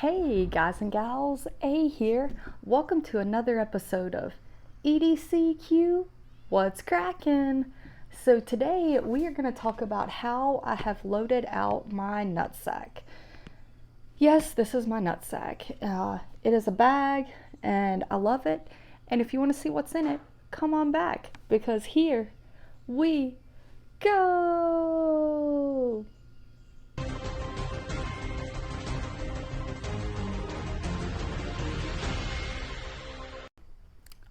Hey guys and gals, A here. Welcome to another episode of EDCQ. What's crackin'? So today we are going to talk about how I have loaded out my nutsack. Yes, this is my nutsack. It is a bag and I love it. And if you want to see what's in it, come on back because here we go.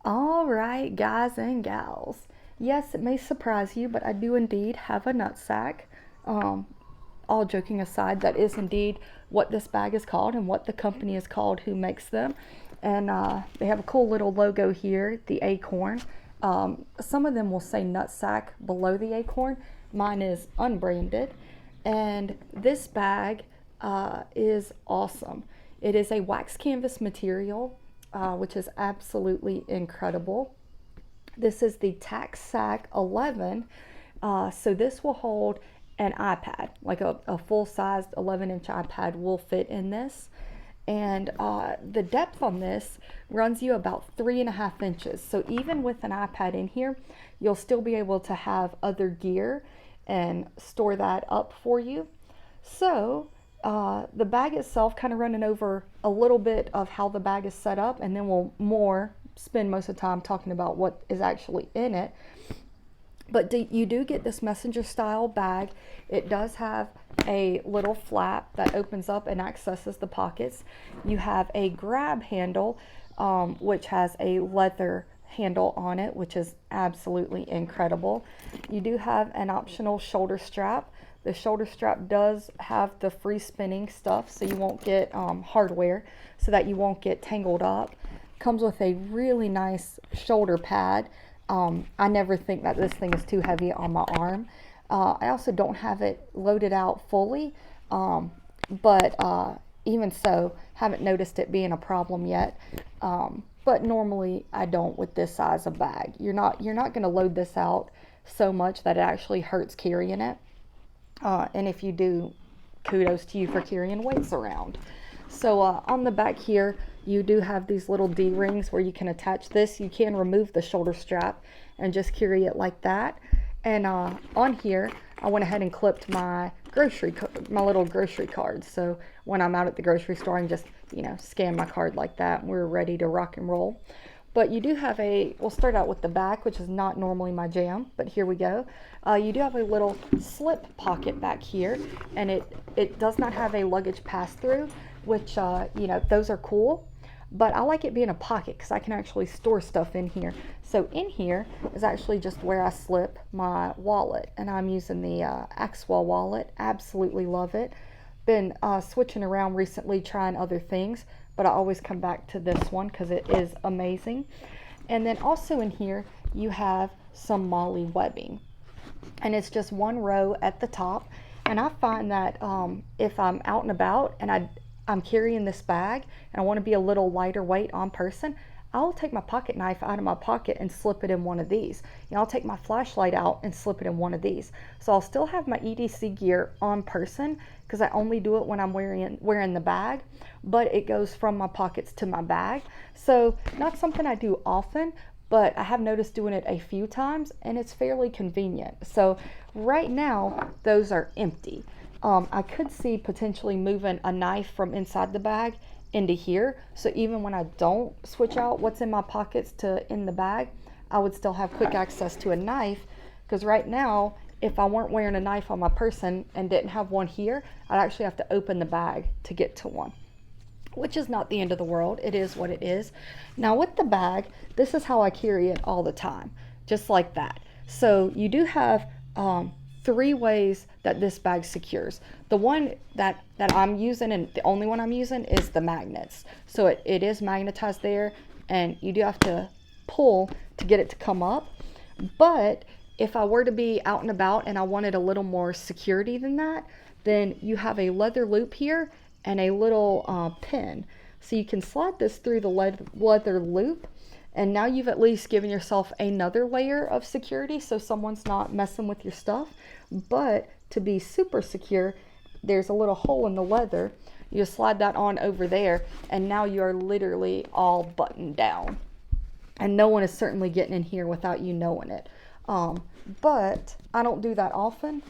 All right, guys and gals. Yes, it may surprise you, but I do indeed have a nutsack. All joking aside, that is indeed what this bag is called and what the company is called who makes them. And they have a cool little logo here, the acorn. Some of them will say nutsack below the acorn. Mine is unbranded. And this bag is awesome. It is a wax canvas material. Which is absolutely incredible. This is the Tacsac 11. So this will hold an iPad, like a full-sized 11-inch iPad will fit in this. And the depth on this runs you about 3.5 inches. So even with an iPad in here, you'll still be able to have other gear and store that up for you. So the bag itself, kind of running over a little bit of how the bag is set up, and then we'll spend most of the time talking about what is actually in it. But you do get this messenger style bag. It does have a little flap that opens up and accesses the pockets. You have a grab handle, which has a leather handle on it, which is absolutely incredible. You do have an optional shoulder strap. The shoulder strap does have the free spinning stuff, so you won't get hardware, so that you won't get tangled up. Comes with a really nice shoulder pad. I never think that this thing is too heavy on my arm. I also don't have it loaded out fully, but even so, haven't noticed it being a problem yet. But normally I don't with this size of bag. You're not going to load this out so much that it actually hurts carrying it. And if you do, kudos to you for carrying weights around. So on the back here, you do have these little D-rings where you can attach this. You can remove the shoulder strap and just carry it like that. And on here, I went ahead and clipped my little grocery card. So when I'm out at the grocery store, I can just, scan my card like that, and we're ready to rock and roll. But you do have we'll start out with the back, which is not normally my jam, but here we go. You do have a little slip pocket back here, and it does not have a luggage pass-through, which, those are cool. But I like it being a pocket because I can actually store stuff in here. So in here is actually just where I slip my wallet, and I'm using the Axwell wallet. Absolutely love it. Been switching around recently, trying other things, but I always come back to this one because it is amazing. And then also in here, you have some MOLLE webbing. And it's just one row at the top. And I find that if I'm out and about and I'm carrying this bag and I want to be a little lighter weight on person, I'll take my pocket knife out of my pocket and slip it in one of these. I'll take my flashlight out and slip it in one of these. So I'll still have my EDC gear on person because I only do it when I'm wearing the bag, but it goes from my pockets to my bag. So not something I do often, but I have noticed doing it a few times, and it's fairly convenient. So right now, those are empty. I could see potentially moving a knife from inside the bag into here. So even when I don't switch out what's in my pockets to in the bag, I would still have quick access to a knife. Because right now, if I weren't wearing a knife on my person and didn't have one here, I'd actually have to open the bag to get to one, which is not the end of the world. It is what it is. Now with the bag, this is how I carry it all the time, just like that. So you do have 3 ways that this bag secures. The one that I'm using, and the only one I'm using, is the magnets. So it is magnetized there, and you do have to pull to get it to come up. But if I were to be out and about and I wanted a little more security than that, then you have a leather loop here and a little pin. So you can slide this through the leather loop, and now you've at least given yourself another layer of security so someone's not messing with your stuff. But to be super secure, there's a little hole in the leather You slide that on over there, and now you are literally all buttoned down. And no one is certainly getting in here without you knowing it. But I don't do that often.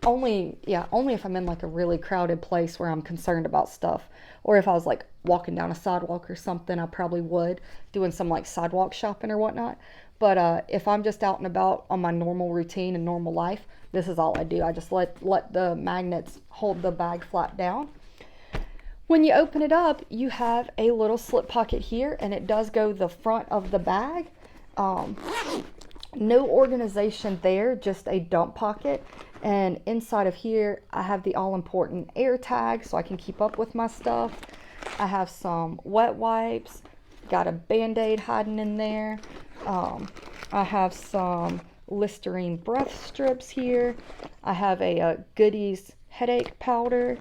Only if I'm in like a really crowded place where I'm concerned about stuff, or if I was like walking down a sidewalk or something, I probably would, doing some like sidewalk shopping or whatnot. But if I'm just out and about on my normal routine and normal life, this is all I do. I just let the magnets hold the bag flat down. When you open it up, you have a little slip pocket here, and it does go the front of the bag. No organization there, just a dump pocket. And inside of here, I have the all-important air tag so I can keep up with my stuff. I have some wet wipes, got a Band-Aid hiding in there. I have some Listerine breath strips here. I have a Goodies headache powder,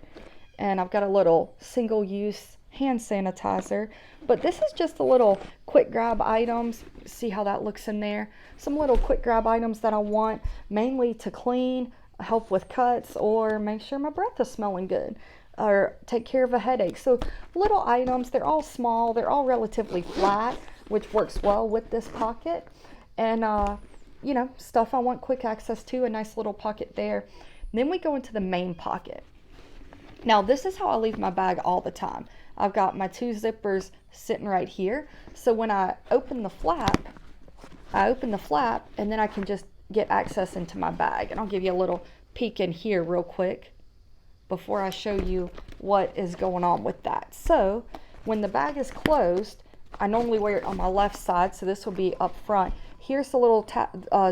and I've got a little single-use hand sanitizer. But this is just a little quick grab items. See how that looks in there? Some little quick grab items that I want, mainly to clean, help with cuts, or make sure my breath is smelling good, or take care of a headache. So little items, they're all small, they're all relatively flat, which works well with this pocket. And you know, stuff I want quick access to, a nice little pocket there. Then we go into the main pocket. Now this is how I leave my bag all the time. I've got my 2 zippers sitting right here. So when I open the flap, and then I can just get access into my bag. And I'll give you a little peek in here real quick before I show you what is going on with that. So when the bag is closed, I normally wear it on my left side, so this will be up front. Here's the little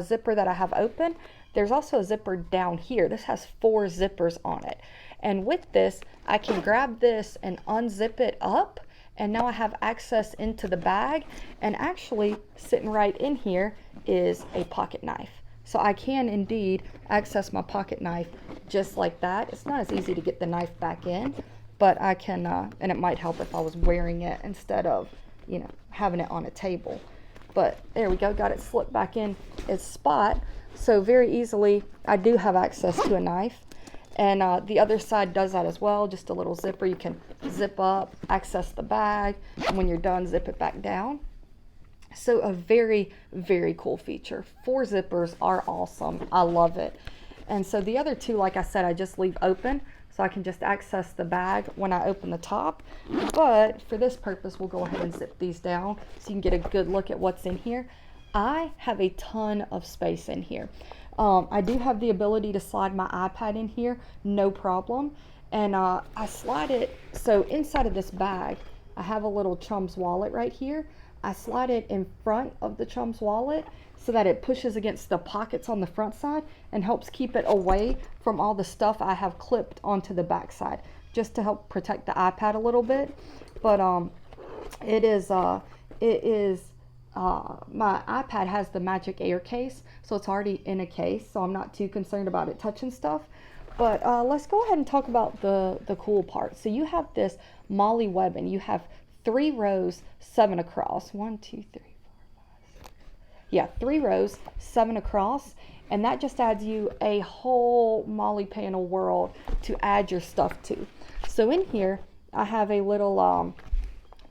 zipper that I have open. There's also a zipper down here. This has 4 zippers on it. And with this, I can grab this and unzip it up, and now I have access into the bag. And actually, sitting right in here is a pocket knife. So I can indeed access my pocket knife just like that. It's not as easy to get the knife back in, but I can, and it might help if I was wearing it instead of, you know, having it on a table. But there we go, got it slipped back in its spot. So very easily, I do have access to a knife. And the other side does that as well, just a little zipper. You can zip up, access the bag, and when you're done, zip it back down. So a very, very cool feature. 4 zippers are awesome. I love it. And so the other 2, like I said, I just leave open, so I can just access the bag when I open the top. But for this purpose, we'll go ahead and zip these down so you can get a good look at what's in here. I have a ton of space in here. I do have the ability to slide my iPad in here, no problem. And I slide it, so inside of this bag, I have a little chum's wallet right here. I slide it in front of the chum's wallet so that it pushes against the pockets on the front side and helps keep it away from all the stuff I have clipped onto the back side, just to help protect the iPad a little bit. But my iPad has the Magic Air case, so it's already in a case, so I'm not too concerned about it touching stuff. But let's go ahead and talk about the cool part. So you have this Molly webbing. You have 3 rows, 7 across. 1, 2, 3, 4, 5, 6. Yeah, 3 rows, 7 across. And that just adds you a whole Molly panel world to add your stuff to. So in here, I have a little,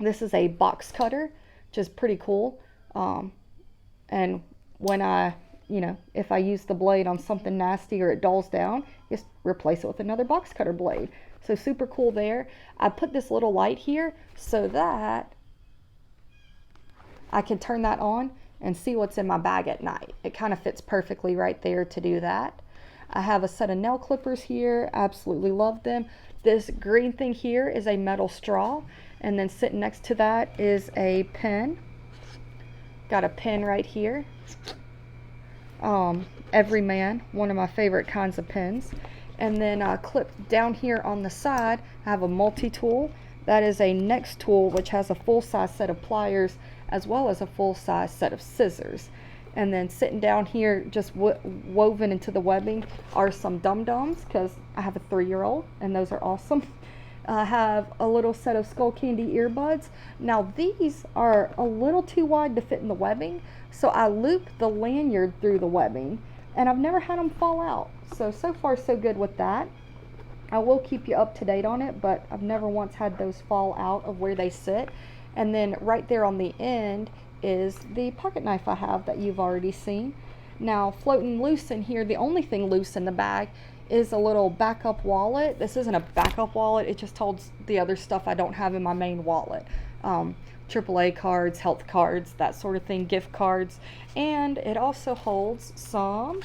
this is a box cutter, which is pretty cool. And when I, you know, if I use the blade on something nasty or it dulls down, just replace it with another box cutter blade. So super cool there. I put this little light here so that I can turn that on and see what's in my bag at night. It kind of fits perfectly right there to do that. I have a set of nail clippers here. Absolutely love them. This green thing here is a metal straw. And then sitting next to that is a pen. Got a pen right here. Everyman, one of my favorite kinds of pens. And then clipped down here on the side, I have a multi-tool. That is a next tool, which has a full-size set of pliers as well as a full-size set of scissors. And then sitting down here, just woven into the webbing, are some dum-dums, because I have a 3-year-old, and those are awesome. I have a little set of Skull Candy earbuds. Now these are a little too wide to fit in the webbing, so I loop the lanyard through the webbing, and I've never had them fall out. So far so good with that. I will keep you up to date on it, but I've never once had those fall out of where they sit. And then right there on the end is the pocket knife I have that you've already seen. Now, floating loose in here, the only thing loose in the bag is a little backup wallet. This isn't a backup wallet, it just holds the other stuff I don't have in my main wallet. AAA cards, health cards, that sort of thing, gift cards. And it also holds some,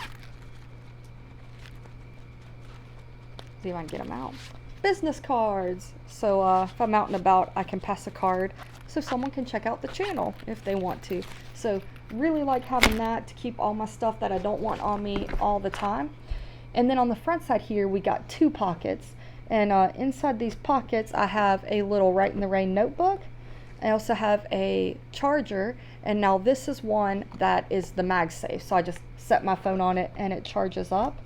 see if I can get them out, business cards. So if I'm out and about, I can pass a card so someone can check out the channel if they want to. So really like having that to keep all my stuff that I don't want on me all the time. And then on the front side here, we got 2 pockets. And inside these pockets, I have a little Write in the Rain notebook. I also have a charger. And now this is one that is the MagSafe. So I just set my phone on it and it charges up.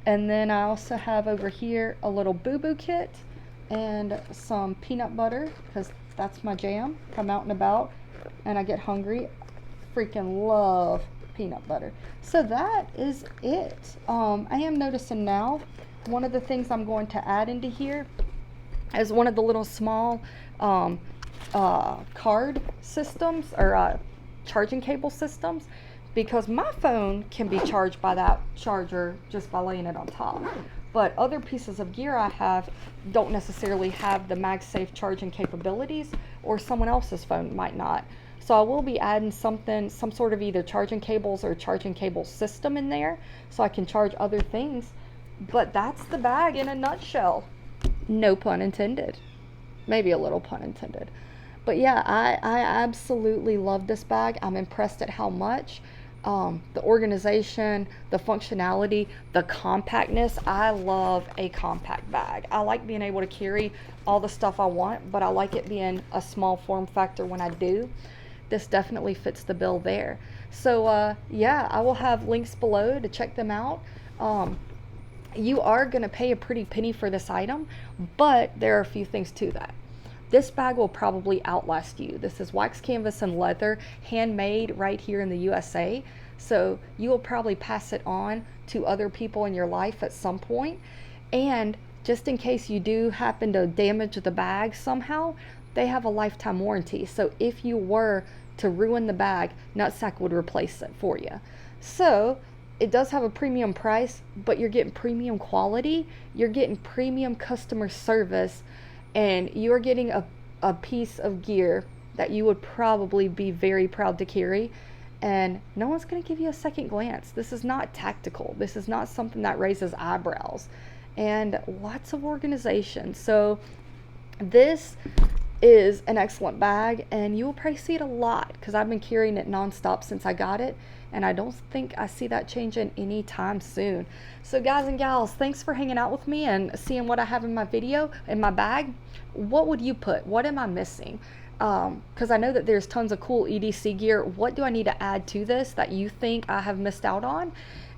And then I also have over here a little boo-boo kit and some peanut butter, because that's my jam. Come out and about and I get hungry. Freaking love peanut butter. So that is it. I am noticing now, one of the things I'm going to add into here is one of the little small card systems, or charging cable systems, because my phone can be charged by that charger just by laying it on top. But other pieces of gear I have don't necessarily have the MagSafe charging capabilities, or someone else's phone might not. So I will be adding something, some sort of either charging cables or charging cable system in there so I can charge other things. But that's the bag in a nutshell. No pun intended. Maybe a little pun intended. But yeah, I absolutely love this bag. I'm impressed at how much. The organization, the functionality, the compactness. I love a compact bag. I like being able to carry all the stuff I want, but I like it being a small form factor when I do. This definitely fits the bill there. So yeah, I will have links below to check them out. You are going to pay a pretty penny for this item, but there are a few things to that. This bag will probably outlast you. This is wax canvas and leather, handmade right here in the USA. So you will probably pass it on to other people in your life at some point. And just in case you do happen to damage the bag somehow, they have a lifetime warranty. So if you were to ruin the bag, Nutsac would replace it for you. So it does have a premium price, but you're getting premium quality, you're getting premium customer service, and you're getting a piece of gear that you would probably be very proud to carry, and no one's going to give you a second glance. This is not tactical. This is not something that raises eyebrows, and lots of organization. So this is an excellent bag, and you will probably see it a lot because I've been carrying it nonstop since I got it, and I don't think I see that changing anytime soon. So guys and gals, thanks for hanging out with me and seeing what I have in my video, in my bag. What would you put? What am I missing? Because I know that there's tons of cool EDC gear. What do I need to add to this that you think I have missed out on?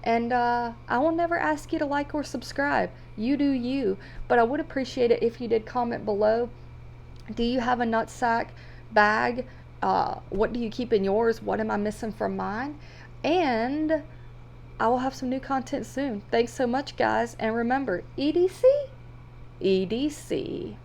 And I will never ask you to like or subscribe. You do you. But I would appreciate it if you did comment below. Do you have a Nutsac bag? What do you keep in yours? What am I missing from mine? And I will have some new content soon. Thanks so much, guys. And remember, EDC? EDC.